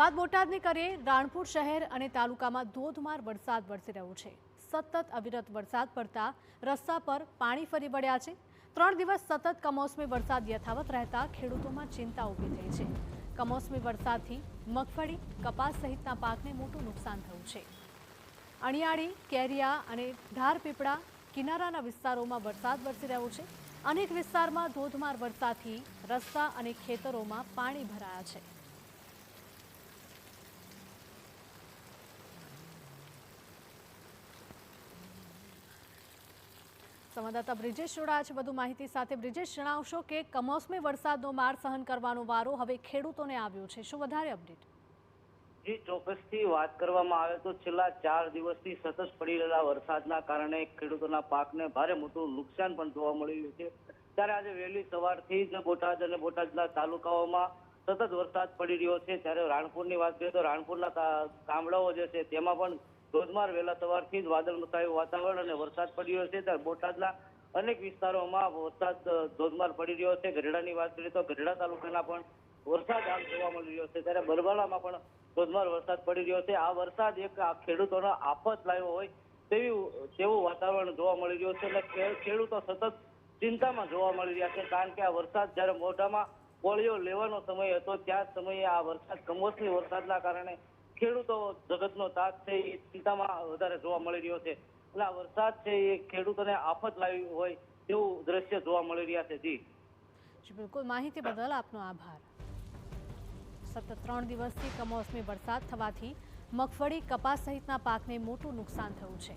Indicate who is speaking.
Speaker 1: વાત બોટાદની કરીએ। રાણપુર શહેર અને તાલુકામાં ધોધમાર વરસાદ વરસી રહ્યો છે। સતત અવિરત વરસાદ પડતા રસ્તા પર પાણી ફરી વળ્યા છે। 3 દિવસ સતત કમોસમી વરસાદ યથાવત રહેતા ખેડૂતોમાં ચિંતા ઊભી થઈ છે। કમોસમી વરસાદથી મગફળી, કપાસ સહિતના પાકને મોટું નુકસાન થયું છે। અણિયાળી, કેરિયા અને ધારપીપળા કિનારાના વિસ્તારોમાં વરસાદ વરસી રહ્યો છે। અનેક વિસ્તારમાં ધોધમાર વરસાદથી રસ્તા અને ખેતરોમાં પાણી ભરાયા છે। સંવાદદાતા બ્રિજેશ જોડાયા છે વધુ માહિતી સાથે। બ્રિજેશ, જણાવશો કે કમોસમી વરસાદનો માર સહન કરવાનો વારો હવે ખેડૂતોને આવ્યો છે। શું વધારે અપડેટ?
Speaker 2: જી, ચોક્કસથી વાત કરવામાં આવે તો છેલ્લા 4 દિવસથી સતત પડી રહેલા વરસાદના કારણે ખેડૂતોના પાકને ભારે મોટું નુકસાન પણ જોવા મળી રહ્યું છે। ત્યારે આજે વહેલી સવારથી જ બોટાદ અને બોટાદના તાલુકાઓમાં સતત વરસાદ પડી રહ્યો છે। ત્યારે રાણપુરની વાત કરીએ તો રાણપુરના ગામડાઓ જે છે તેમાં પણ ધોધમાર વહેલા સવારથી જ વાદળછાયું વાતાવરણ અને વરસાદ પડી રહ્યો છે। ત્યારે બોટાદના અનેક વિસ્તારોમાં વરસાદ ધોધમાર પડી રહ્યો છે। ગઢડાની વાત કરીએ તો ગઢડા તાલુકાના પણ વરસાદ હાલ જોવા મળી રહ્યો છે। ત્યારે બરવાળામાં પણ ધોધમાર વરસાદ પડી રહ્યો છે। આ વરસાદ એક ખેડૂતોનો આફત લાવ્યો હોય તેવું વાતાવરણ જોવા મળી રહ્યું છે અને ખેડૂતો સતત ચિંતામાં જોવા મળી રહ્યા છે। કારણ કે આ વરસાદ જ્યારે મોઢામાં કોળીઓ લેવાનો સમય હતો ત્યાં સમયે આ વરસાદ કમોસમી વરસાદના કારણે ખેડૂતો જગતનો તાત છે એ ચિંતામાં વધારે જોવા મળી રહ્યો છે અને આ વરસાદ છે એ ખેડૂતોને આફત લાવી હોય તેવું દ્રશ્ય જોવા મળી રહ્યા છે। જી
Speaker 1: બિલકુલ, માહિતી બદલ આપનો આભાર। સતત 3 દિવસથી કમોસમી વરસાદ થવાથી મગફળી, કપાસ સહિતના પાકને મોટું નુકસાન થયું છે।